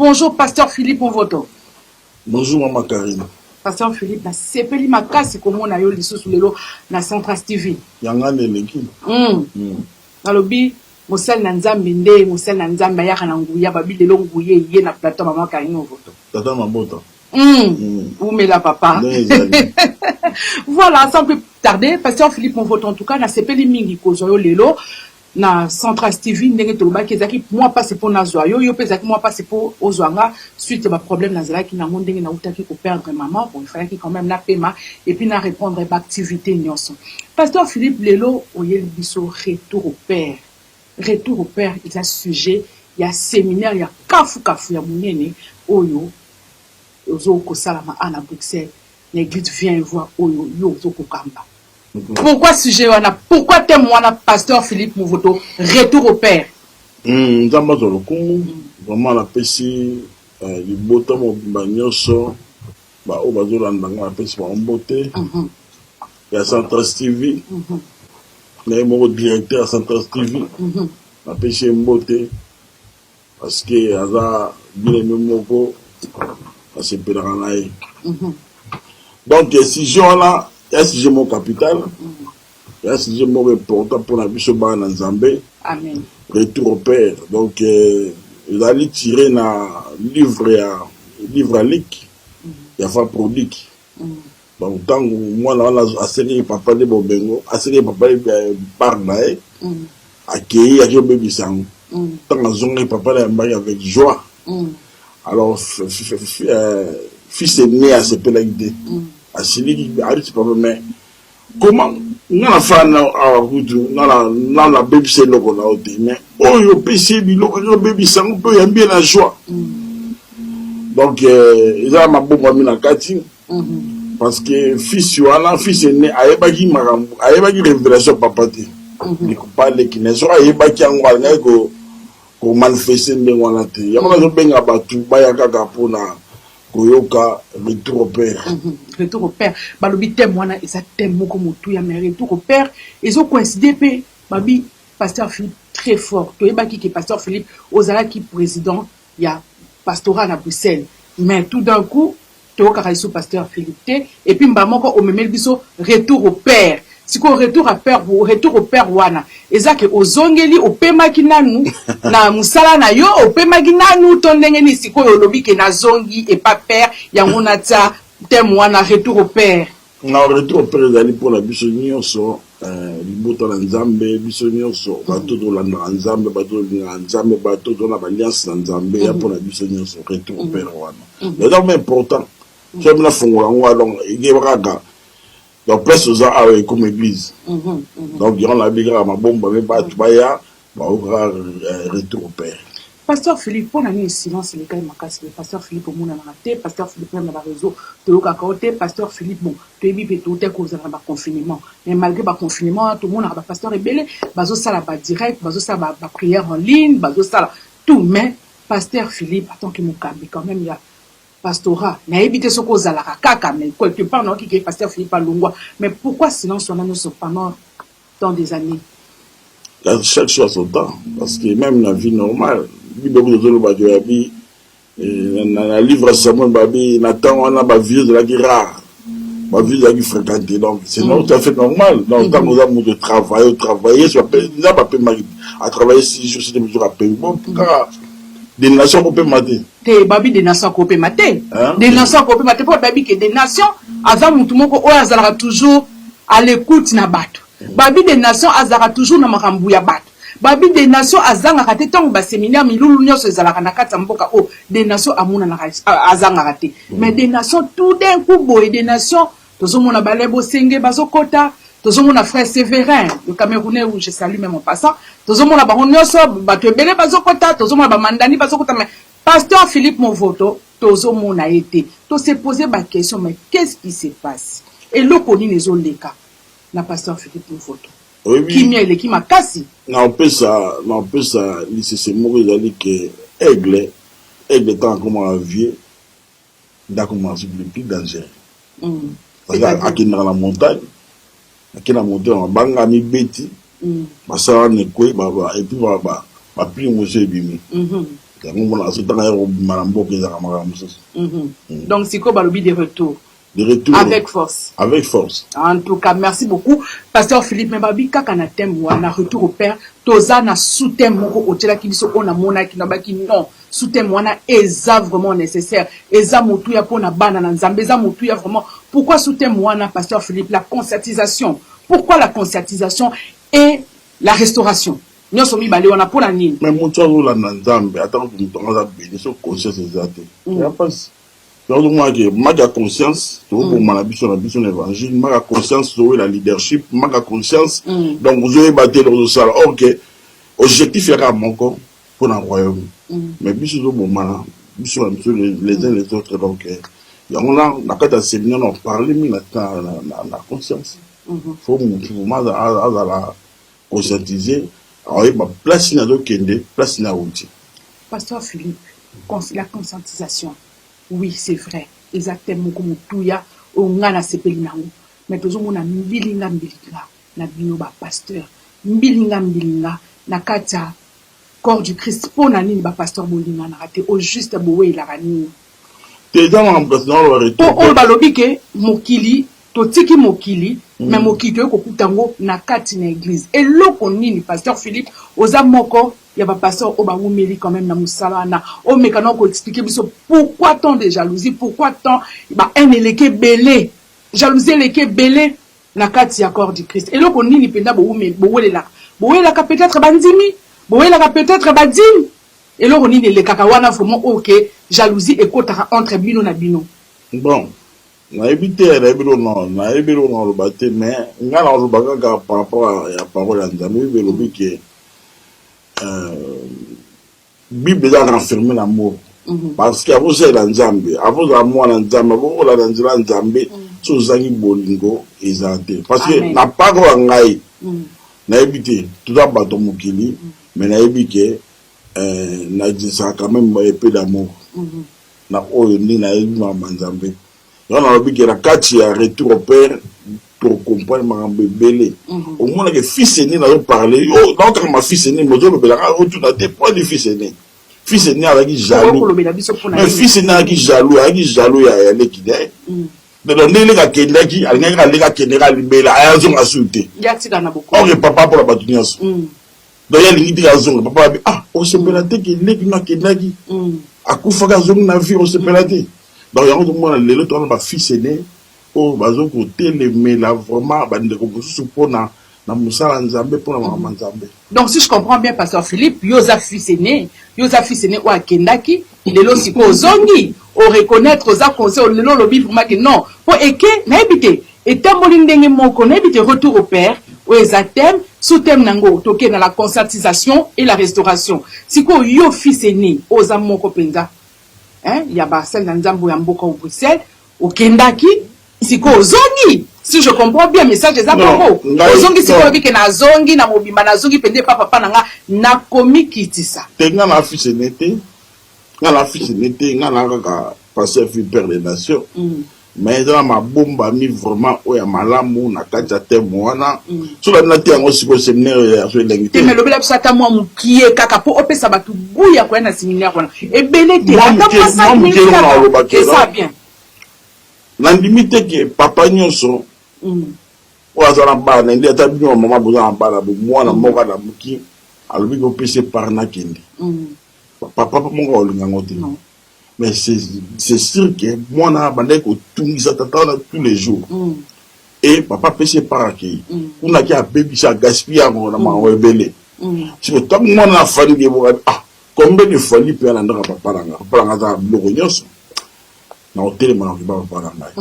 Bonjour, Pasteur Philippe Mvoto. Bonjour, Maman Karine. Pasteur Philippe, c'est Peli Makasi, comme on a eu l'issue sous les lots, na Centras TV. Yangane Leki. Nalobi, Moussel Nanzambe Nde, Moussel Nanzambe Yakananguya, Babi de Longuye, Yé na plateau Maman Karine Mvoto. Tata Mabota. Où met la papa? Voilà, sans plus tarder, Pasteur Philippe Mvoto, en tout cas, na Sepeli Mingi Kozoyo Lelo. Na Centras TV ndenge toloba kezaki moi pas c'est pour nazwa yo pezaki moi pas c'est pour ozwanga suite ba problème nazala ki na ndenge na utaki ko perdre maman bon il fallait qu'il quand même na pema et puis na répondre ba activité nyonso. Pasteur Philippe Lelo oyel biso retour au père il y a sujet il y a séminaire il y a kafu ya munene oyo ozo ko salama à Bruxelles l'église vient voir oyo yo ozo ko kamba. Pourquoi sujet wana? Pourquoi témoin Pasteur Philippe Mvoto retour au père? Nzamba zo lokungu vraiment la pesi libota mo banyoso ba o bazo landanga la pesi ba mbote. Ya Centras TV. Mais mon directeur à Centras TV. La pesi mbote parce que aza bien moko c'est pédanaï. Donc si je là est-ce que mon capital? Est-ce que mon important pour la vie en Nzambé? Amen. Retour au père. Donc, il a tiré un livre à lick. Il a fait produit. Donc, tant que moi, on a serré papa de Bobengo, a serré papa de Barnae, accueilli à Bébé Sang. Tant que j'ai papa de Mbaye avec joie. Alors, fils est né à ce pénalité. À Sili, mais comment on a fait la bébé c'est le qu'on a ôté mais oh yo PC le bébé ça on peut bien la joie donc ils ont ma bombe na kati parce que fils est né ayebaki makambo ayebaki révélation papa te il parle qui ne soit ayebaki ngwana ko manifester ndengwana te yamana zo benga batu bayaka kapona Koyoka, retour au père. Retour au père. Balobi témoin et ça témoin comme tout ya mais retour au père. Ils ont coïncidé pe babi Pasteur Philippe très fort. To ebaki que Pasteur Philippe ozala qui président ya pastorat à Bruxelles. Mais tout d'un coup to karaiso Pasteur Philippe et puis mbamoko o memel biso retour au père. Si ko retour au père wana ezake ozongeli opemaki nanu na musala na yo opemaki nanu tondenge ni siko yo lobi ke na zongi et pas père yango na ta témoin na retour au père. Na retour au père ezali pour la biso nyonso libota na Nzambe biso nyonso bato to landa Nzambe bato na Nzambe bato to na alliance na Nzambe ya pour la biso nyonso retour au père wana. C'est donc important. J'aime la fongola ngwa donc igeraga. Donc, presque aux ans comme église. Donc, durant la bigra, ma bombe, mais pas tout baya, retour au père. Pasteur Philippe, on a mis silence, les gars, le Pasteur Philippe, au monde a raté, Pasteur Philippe, on a la réseau, Pasteur Philippe, bon, tu es bipé, tout est cause de la confinement. Mais malgré le confinement, tout le monde a Pasteur rebelle, bazo ça la direct, bazo ça la prière en ligne, bazo ça tout. Mais, Pasteur Philippe, attends qu'il me calme, quand même, il y a pastorat na éviter ce cause à la kaka mais quelque part non qui est Pasteur Philippe Alongwa mais pourquoi sinon on a nous pendant tant des années chaque chose à son temps parce que même la vie normale beaucoup de gens ba yabi na livre Samuel babi Nathan on a ba vie de la guerre ba vie de la fréquenter donc c'est tout à fait normal donc quand nous avons de travailler soit déjà pas à travailler 6 jours 7 jours à payer bon des nations qu'on peut mater. Babi des nations qu'on peut mater. Des nations qu'on peut mater. Pour babi que des nations, avant tout le monde, azara toujours à l'écoute na bato. Babi des nations, azara toujours na makambuya bato. Babi des nations, azanga kate tant ba séminaire milulu nyoso ezalaka na kata mboka o des nations amuna na azanga kate. Mais des nations tout d'un coup boy des nations, tozo mona balebo senge bazo kota. Tous mon frère Séverin, le Camerounais où je salue même en passant. Tous mon abonyoso, batebele bazokota, tous mon mandani bazokota. Mais Pasteur Philippe Mvoto, tous mon a été. Tous se poser ma question, mais qu'est-ce qui se passe? Et l'eau connaît les autres cas. La Pasteur Philippe Mvoto. Oui. Qui m'y est qui m'a cassé. Non, on peut ça, c'est mourir que aigle tant comment un vieux, d'accord, c'est le plus dangereux. Parce qu'il dans la montagne. Qui n'a monté en banga mi beti, ça ne quoi, et puis plus monsieur bimi. Donc, c'est quoi le lobby des retours? De retour. Avec force. Avec force. En tout cas, merci beaucoup. Pasteur Philippe Mbabi, kaka na thème ou na retour au père, toza na sous-thème moko otela ki biso on a mona ki na baki non, sous-thème wana eza vraiment nécessaire. Eza motu ya pona bana na nzambe, eza motu ya vraiment. Pourquoi sous-thème wana, Pasteur Philippe, la conscientisation? Pourquoi la conscientisation et la restauration? Nous sommes mis on a pour la nini. Mais mon tour la nzambe, attends que nous t'en a béni sur conscience exacte. Il y a pas donc moi j'ai conscience pour ma mission l'évangile, ma conscience sur la leadership, ma conscience donc vous avez battu dans le salle. OK. Objectif est mon corps pour le royaume. Mais biso au moment biso les uns les autres donc on a quand séminaire on parler mais la conscience. Faut moi à la conscientiser. Alors il place na do kende, place na outi. Pasteur Philippe, la conscientisation. Oui, c'est vrai. Exactement comme tuya on a sepeli na ou. Mais toujours on a mbilinga na bino ba pasteur. Mbilinga na kata corps du Christ pour na nini ba pasteur bolinga na raté au juste bowe la rani. T'es dans l'emplacement le retour. On ba lobi ke mokili to tiki mokili mais mokili ko kutango na kati na église. Et loko nini pasteur Philippe oza moko il y a pas pasteur Obaoumeli quand même na musalana o mekano ko expliquer biso pourquoi tant de jalousie, pourquoi tant ba un eleke belé jalousie eleke belé na kati ya corps du Christ. Et loko nini penda bowelela ka peut-être bandimi bowelela ka peut-être badim et loko nini le kakawana vraiment OK jalousie et kota entre bino na bino. Bon na éviter la bino non na ebelo non le baté mais ngala on baka par rapport à la parole à Nzambe velobi que Bible est renfermé l'amour. Parce qu'avant c'est la Nzambe, avant l'amour la Nzambe, avant la Nzambe, tout zangi bolingo ezate. Parce que na pas grand ngai, na évité tout d'abord ton mokili, mais na évité na disa quand même épée d'amour. Na oyo ni na ébima Nzambe. On a vu que la kati ya retour au père pour comprendre ma bébé. Au moins que fils aîné n'a pas parlé. Oh, donc ma fils aîné, moi je me bela retour na des points de fils aîné. Fils aîné avec jaloux. Mais fils aîné avec jaloux ya l'équidé. Mais donc les gars qui l'équi, les gars qui général bela a zone assuté. Yatika na beaucoup. Oh, papa pour la batunias. Donc il y a l'idée à zone, papa ah, on se belaté qui l'équi na qui l'équi. A kufa ga zone na vie on se belaté. Donc il y a un moment les autres on va fils aîné. Oh, bazo côté les mais là vraiment bande ko pour na musala Nzambe pour na Nzambe. Donc si je comprends bien pasteur Philippe, yoza fils aîné ou akendaki, lelo siko zongi, o reconnaître oza conseil lelo lobi vraiment que non, pour eke na ebité, et tamboli ndenge moko na ebité retour au père, o ezatem, sous thème nango toke na la conscientisation et la restauration. Siko yo fils aîné oza moko penza. Hein, il y a Barcel dans Nzambo ya mboka au Bruxelles, o kendaki siko zongi. Si je comprends bien message des apôtres, ozongi siko bike na zongi na mobimba na zongi pende papa nanga na komi kitisa. Tenga na fils nete, ngala fils nete, ngala ka passer fils père des nations. Mais dans ma bomba mi vraiment oya malamu na kaja temo wana. So la nati yango siko séminaire ya so lengité. Mais le bela psata moi mukie kaka po opesa batu buya kwa na séminaire wana. Et belé te ata pasa mi c'est ça bien. La limite que papa nyonso o azala bana ndi ata bino mama boza bana bo mwana moka na muki alobi ko pese par na kende papa mongo olinga ngote mais c'est sûr que mwana bande ko tungisa tata tous les jours et papa pese par aki kuna ki a baby sa gaspiller ngo na ma webele si ko tam mwana na fali ke bo ah combien de fois li pe na ndaka papa nga za bloko nyonso na hôtel mana ki ba papa nga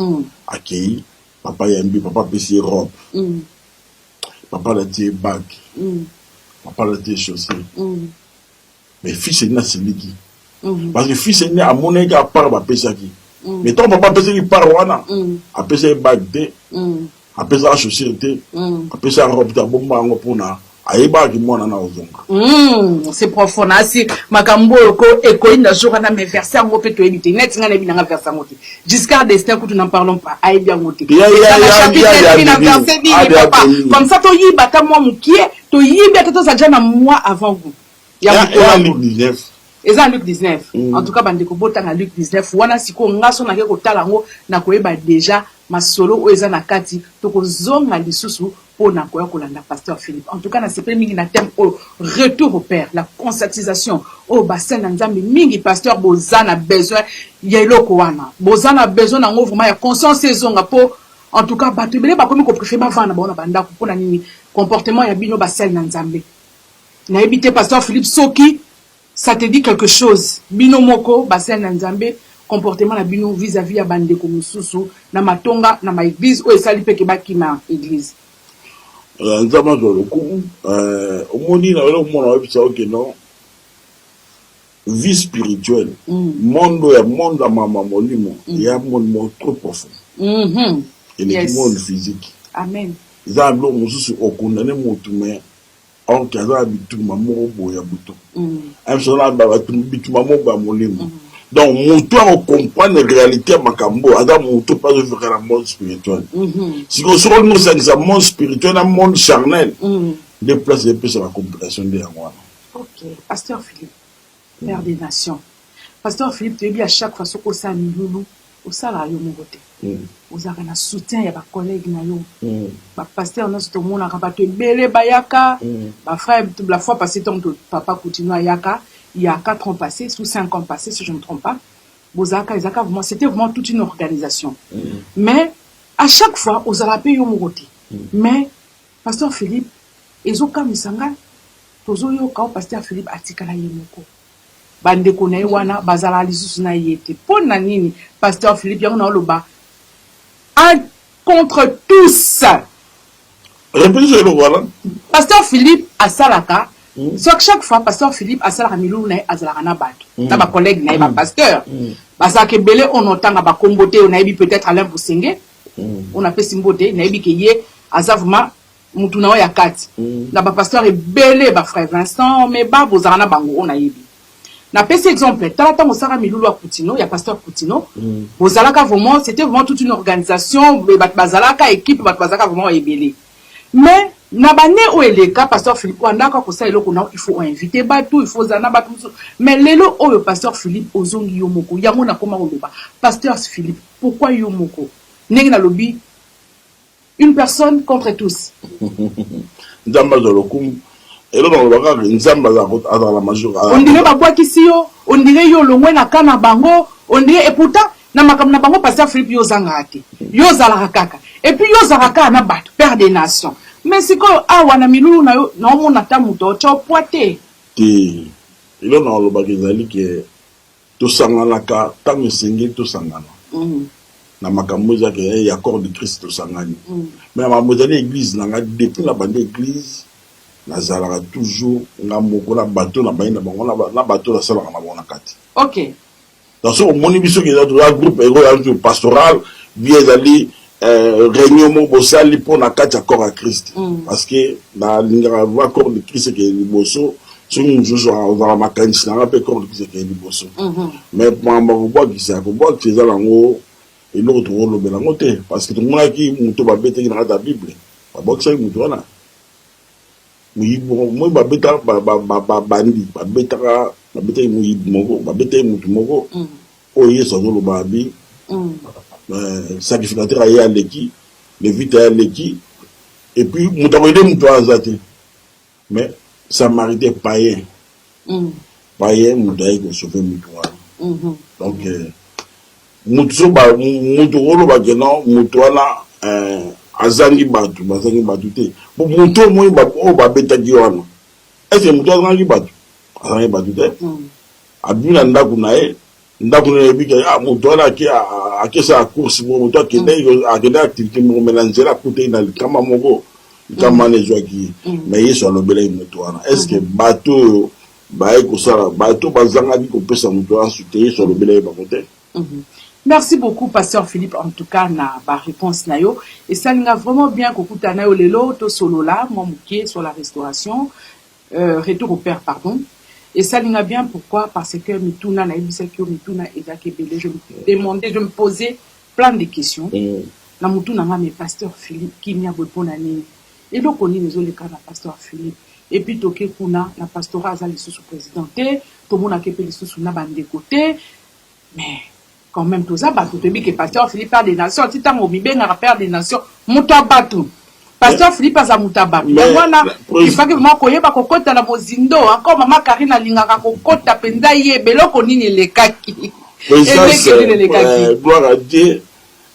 akei papa yambi papa pesi robe papa la tie bag papa la tie chaussures mais fils est né celui parce que fils est né à mon égard à part ma pesaki mais ton papa pesi par wana a pesi bag de a pesi chaussures de a pesi robe ta bomba ngo pona ayeba ki mwana na ozonga c'est profond asi makambo ko ekoinda jour na mes versets ngo pe to edite net nga na binanga verset ngo te jusqu'à destin que nous n'en parlons pas ayebi ngo te comme ça to yiba ta moi mukie to yiba ta to ça déjà na moi avant vous ya 2019 eza Luc 19 en tout cas bandeko bota na Luc 19 wana siko ngaso na ke kotala ngo na koyeba déjà masolo o eza na kati to kozonga lisusu po na koya kolanda pasteur Philippe en tout cas na sepeli mingi na thème au retour au père la conscientisation au bassin na nzambe mingi pasteur bozana besoin ya eloko wana bozana besoin na ngo vraiment ya conscience ezonga po en tout cas bato bele ba komi ko préférer ba vana ba na banda ko pona nini comportement ya bino basel na nzambe na ebité pasteur Philippe soki ça te dit quelque chose bino moko basel na nzambe comportement na bino vis-à-vis ya bandeko mususu na matonga na ma église o esali peke baki na église nzama zo lokumu omoni na wele omona webisa oke non vie spirituelle monde ya monde ya mama molimo ya monde trop profond et le monde physique amen za ndo mususu okundane mutu me on kaza bituma mo boya buto amsona ba bituma mo ba molimo donc mutu a comprendre la réalité makambo ada mutu pas vivre dans le monde spirituel si on se rend dans le monde spirituel dans le monde charnel déplacer un peu sur la compréhension de moi. OK pasteur Philippe père des nations pasteur Philippe tu dis à chaque fois ce que ça milulu au sala yo mogote aux arena soutien ya ba collègue na yo ba pasteur na to mona ka ba te belé bayaka ba frère la fois passée ton papa continue yaka il y a 4 ans passés, ou 5 ans passés, si je ne me trompe pas, Bozaka, Ezaka, c'était vraiment toute une organisation. Mais, à chaque fois, aux Arabes, ils ont mais, pasteur Philippe, Ezoka Misanga, Tozo Yoka, pasteur Philippe, Atikala Yemoko. Bande Kone Wana, Bazala Lisus na Yete. Pour Nanini, pasteur Philippe, Yang na Oloba. Un contre tous. Répétez le voilà. Pasteur Philippe, à Salaka, soit chaque fois pasteur Philippe a sala milou na azala na bato na ba collègue na ba pasteur basa ke belé on entend ba komboté on a bi peut-être Alain Bosengé on a fait simboté na bi ke yé azavuma mutu na ya kati na ba pasteur e belé ba frère Vincent mais ba bozala na bango on a yebi na pesi exemple tata mo sala milou a Coutino ya pasteur Coutino bozala ka vraiment c'était vraiment toute une organisation ba bazala ka équipe ba bazala vraiment e belé mais Nabane ou eleka pasteur Philippe wandaka ko sa eloko na il faut inviter batou il faut zana batou mais lelo o le pasteur Philippe ozongi yo moko yango na koma oloba pasteur Philippe pourquoi yo moko ndenge na lobi une personne contre tous nzamba zo lokum elo na lobaka nzamba za la major on dirait ba kwa kisio on dirait yo longwe na kana bango on dirait et pourtant na makam na bango pasteur Philippe yo zangate yo zala kaka et puis yo zala kaka na bato père des nations. Mais c'est quoi wana milulu na yo na omona ta muto cho poate ti ilo na lo bagezali ke to sangana ka tango sengi to sangana na makambo za ke ya corps de Christ to sangani mais ma modèle église na nga depuis la bande église na zalaka toujours nga moko na bateau na baina bango na bateau la sala na bona kati. OK dans ce moni biso ke za to groupe ero pastoral bien ali réunion mo bosali pour na kati accord à Christ parce que na lingara va corps de Christ que liboso sur nous on va makanisi na pe corps de Christ que liboso mais mamba ko boa kisa ko boa kisa lango et l'autre rôle be lango te parce que tout monde qui muto ba bete na la Bible ba boxa muto wana oui moi ba beta ba bandi ba beta ba beta mu moko ba beta muto moko o yeso no lo ba bi sacrificateur à l'équipe, les vites à l'équipe, et puis Moutamoïde Moutouazate. Mais ça m'arrêtait païen. Païen, Moutaï, qu'on sauve Moutouana. Donc, Moutouolo, Moutouana, Azangi Batu, Azangi Batute. Pour Moutou, moi, Babeta Diwana. Est-ce que Moutouana Azangi Batu? Azangi Batute. Abuna Ndakunae. Ndakuna bika mutwana ki sa course mutwa ki akenda activité mo mélanger côté na kama moko kama ne joki mais yeso lobela mutwana est-ce que bateau ba ko sala bateau bazanga di ko pesa mutwana soutenir sur lobela ba côté. Merci beaucoup pasteur Philippe en tout cas na ba réponse na yo et ça nga vraiment bien ko kutana yo lelo to solo là moi muké sur la restauration retour au père pardon. Et ça l'ina bien pourquoi parce que mituna na ibisaki mituna ezakebele je me demandais je me posais plein de questions na mutuna nga mais pasteur Philippe qui n'y a bopona nini et donc on est les cas na pasteur Philippe et puis toke kuna na pastorat azali sous présidenté tout le monde a képé les sous na bande côté mais quand même tout ça bateau te que pasteur Philippe Père des Nations ti tango bibenga Père des Nations muta bateau pasteur Philippe aza muta bateau wana il faut que vraiment koyeba kokota na bozindo encore maman Karina lingaka kokota penza ye beloko nini lekaki gloire à Dieu.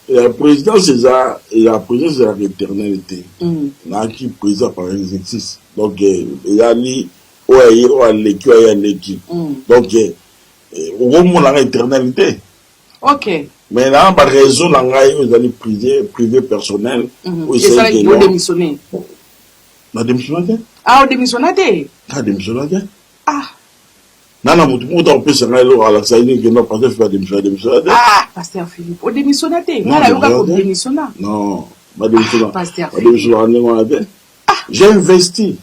La présidence c'est la présidence de l'éternalité. N'a qui président par exercice. Donc il y a li l'équipe. Donc au moins la éternalité. OK. Mais là par raison là vous allez privé personnel ou ça il faut démissionner. Na démissionner? Ah, démissionner. Ah, démissionner. Ah. Non, on peut se rendre à la salle que non, pasteur Philippe démissionner. Ah, pasteur Philippe, au démissionner. Non, démissionner. Non, pas démissionner. Pasteur Philippe. J'ai investi.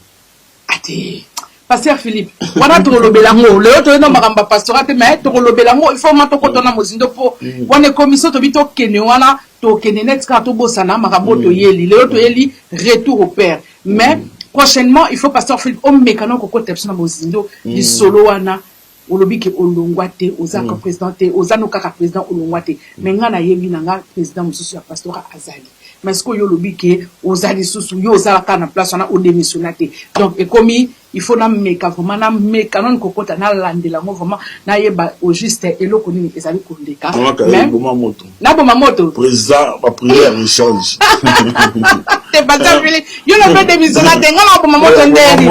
Ati. Pasteur Philippe, wana to lobelango, le to no makamba pastorat mais to lobelango, il faut mato ko tona mozindo po. Wana commission to bito kene wana to kene net ka to bosana makambo to yeli, le to yeli retour au père. Mais prochainement, il faut pasteur Philippe o mekano ko ko tepsona mozindo di solo wana olobi ke olongwate ozaka présidenté ozano kaka président olongwate mais ngana yebi nanga président mususu ya pastorat azali. Mais ce que yo lobi ke ozali susu yo ozala kana place wana o démissionnaté. Donc et comme il faut na meka vraiment na meka non kokota na landela ngo vraiment na yeba au juste eloko nini ezali kondeka. Mais na boma moto président va prier en échange. Te bata vile yo na be démissionnaté ngana boma moto ndeni.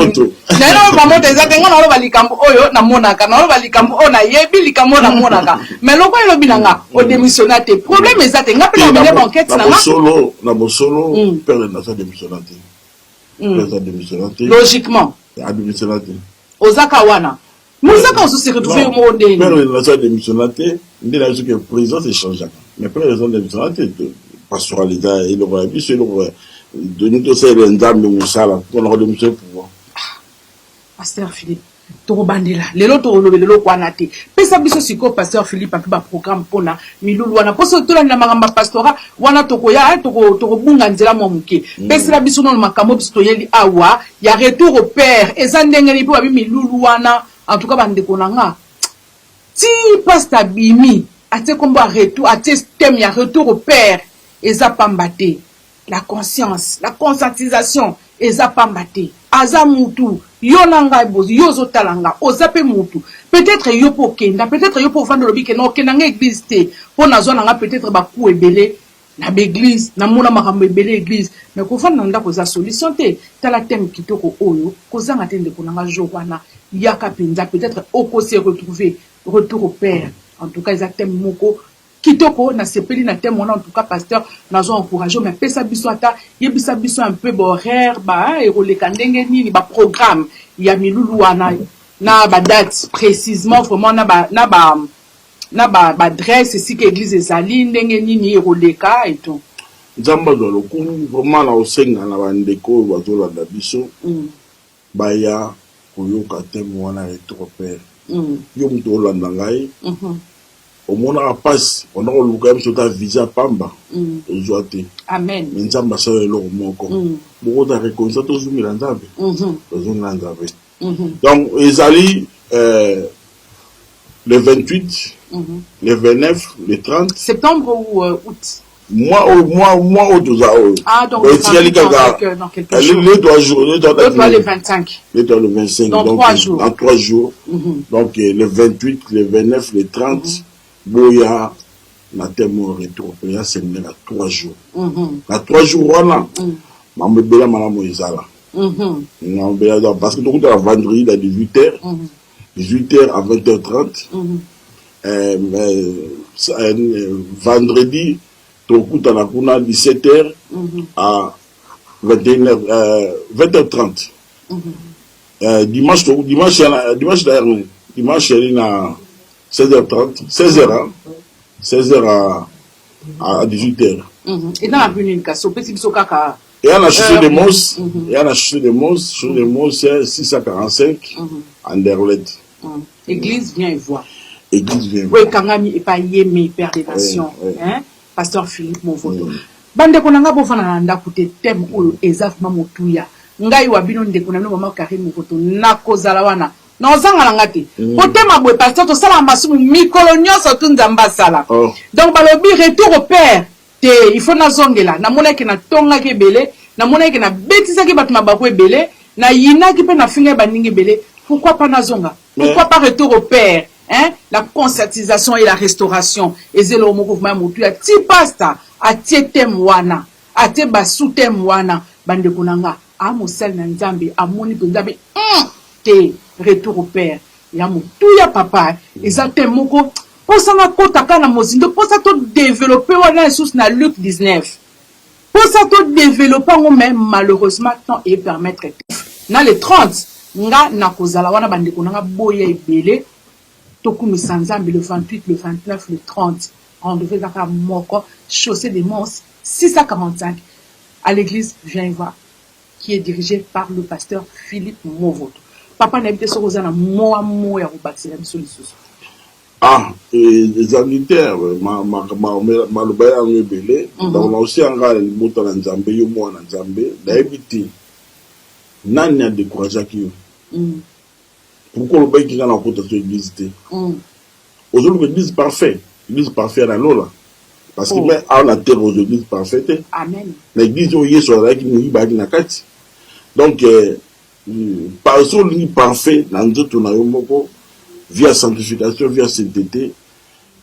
Na no boma moto ezate ngana lo balikambo oyo na monaka na lo balikambo ona yebi likambo na monaka. Mais loko elo binanga o démissionnaté. Problème ezate ngapi na bile banquette na solo na bosolo père na sa démissionnaté. Logiquement. Ozaka wana. Muzaka on se retrouve au monde. Père na sa démissionnaté, ndi na que président c'est changeant. Mais père raison démissionnaté pastoralité et le roi puis c'est le roi de nous tous les nzambe musala pour la démission pouvoir. Pasteur Philippe Torobandela, lelo lelo kwana te. Pesa biso siko pasteur Philippe api ba programme pona milulu wana. Poso tola na magamba pastora wana tokoya tokobunga nzela mo muke. Pesa biso no makambo biso toyeli awa ya retour au père. Eza ndengeli po abi milulu wana en tout cas bande konanga. Ti pasteur bimi ate kombo retour ate thème ya retour au père. Eza pambate. La conscience, la conscientisation eza pambate. Aza mutu yo nanga bozi yo zotalanga ozape mutu peut-être yo po kenda peut-être yo po vendre lobike no kenda nga église te po na zona nga peut-être ba ku ebele na l'église na mona makambo ebele église mais ko fanda ndako za solution te tala thème kitoko oyo ko zanga te ndeko nanga jour wana yaka penza peut-être oko se retrouver retour au père en tout cas ils thème moko kitoko na sepeli na thème wana en tout cas pasteur nazo encourager mais pesa biso ata yebisa biso un peu horaire ba et roleka ndenge nini ba programme ya milulu wana na ba date précisément vraiment na ba adresse ici que église ezali ndenge nini e roleka et tout nzamba do lokumu vraiment na osenga na bandeko bazola da biso ba ya koyoka thème wana retour père yo mto olanda ngai au monde à passe on a le quand même sur ta visa pamba aujourd'hui amen mais nzamba ça le moko beaucoup de reconnaissance tous mis en zabe donc ils allaient le 28 le 29 le 30 septembre ou août moi au 12 ah donc dans quelques jours les 3 jours le 25 le 25 dans donc 3 jours en 3 jours donc le 28 le 29 le 30 boya na temo retour ya semaine à 3 jours na 3 jours wana mambe bela malamu ezala bela parce que tout à vendredi à 18h 18h à 20h30 vendredi tout à la kuna 17h à 21h 20h30 dimanche il y a 16h30, 16h à 18h. Et dans la communication, petit biso kaka. Et on a cherché des mots, c'est 645 en derlette. Église vient et voit. Église vient. Oui, kangami et pas yémi père des nations, hein? Pasteur Philippe Movoto. Bande konanga bofana na ndakute thème oyo ezafuma motuya. Ngai wabino ndeko na mama Karim Movoto nakozala wana na ozanga nanga te potema boye pasteur tosala masumu mikolo nyonso tu nzambe asala donc balobi retour au père te il faut nazongela namonaki natongaki ebele namonaki nabetisaki bato mabaku ebele nayinaki mpe nafingai baningi ebele pourquoi pas nazonga pourquoi pas retour au père hein? La conscientisation et la restauration ezelo mouvement motu ya ti pasta atie temwana atie basu temwana bande kunanga amosel na nzambe amoni nzambe te retour au père ya motu ya papa ezate moko posanga kotaka na mozindo posa to développer wana sous na Luc 19 posa to développer ngo même malheureusement temps et permettre na les 30 nga na kozala wana bande kunanga boya ebele tokumisa nzambe le 28 le 29 le 30 on devait faire moko chaussée des monstres 645 à l'église Viens voir qui est dirigée par le pasteur Philippe Movoto. Papa n'a pas besoin de moi ya rebâtir la solution. Ah, les militaires, malobaya rebelle, donc on a aussi un gars le moto na Nzambe yo mo na Nzambe, d'habiter. Nani a découragé qui pourquoi le bail qui a na kota sur l'église té aujourd'hui l'église parfait na lola parce que mais à la terre aujourd'hui l'église parfaite amen l'église où yeso la qui nous ba na kati donc par son ligne parfait na nzoto na yo moko via sanctification via sainteté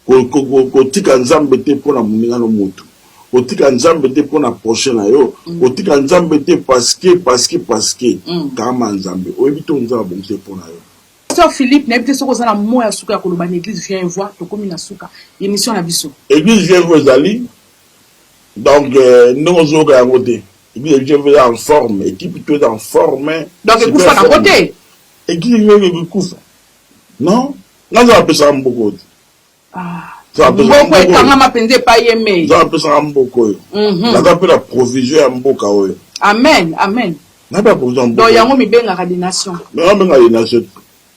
ko tika nzambe te pour na muninga no moto ko tika nzambe te pour na prochain na yo ko tika nzambe te parce que kama nzambe o ebito nzambe bon c'est pour na yo. Pasteur Philippe n'a pas besoin de moi à souka ko loba l'église Viens voir to komi na souka émission na biso église Viens voir zali donc non zoka ya côté église Viens voir en forme équipe tout en forme donc écoute ça à côté église Viens kufa non nga za pesa mboko ça mboko ekanga mapenze pa yeme za pesa mboko yo za pe la provision ya mboka oyo amen amen na ba provision donc yango mibenga ka des nations mais benga les nations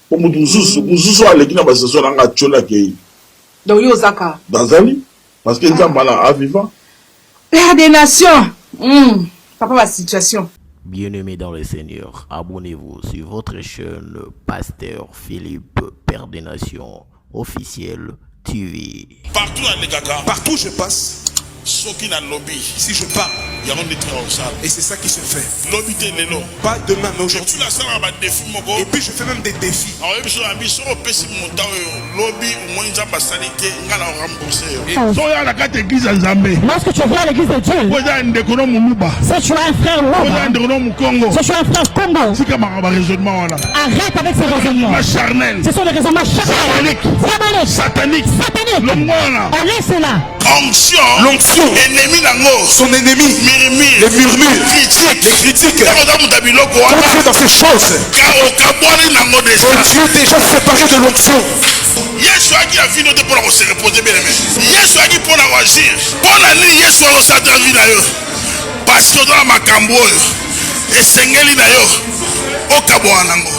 pour mususu aleki na basation nanga tchola kei donc yo zaka bazali parce que nzamba na vivant père des nations papa la situation. Bien-aimés dans le Seigneur, abonnez-vous sur votre chaîne Pasteur Philippe, Père des Nations, officiel TV. Partout dans les gaga, partout je passe, qui n'a lobby. Si je pars, il y a un détruit au sable. Et c'est ça qui se fait. Lobby t'es l'élo. Pas demain, mais aujourd'hui. La salle a des défis, et puis je fais même des défis. Alors, je suis ambition au PC montant lobby au moins ils ont pas salité, ils ont remboursé. So ya la carte église en Zambé. Lorsque tu viens à l'église de Dieu, vous avez un décorum Mouba. si tu as un frère Vous avez un Loba, décorum Congo. si tu as un frère Congo, C'est comme un raisonnement là. arrête avec ces raisonnements. Ma charnel. Ce sont des raisonnements charnels. Diaboliques. Satanique. Sataniques. Le moine. Allez, cela. Onction. L'onction. Ennemi nango. Son ennemi. Murmure. Les murmures. Critiques. Les critiques. Quand tu es dans ces choses, tu es déjà séparé de l'onction. Yesu aki a vino te pour se reposer bien aimé. Yesu aki pour agir. Pour la nuit Yesu a osata vida yo. Parce que dans ma cambo yo. Esengeli na yo. Okabwa nango.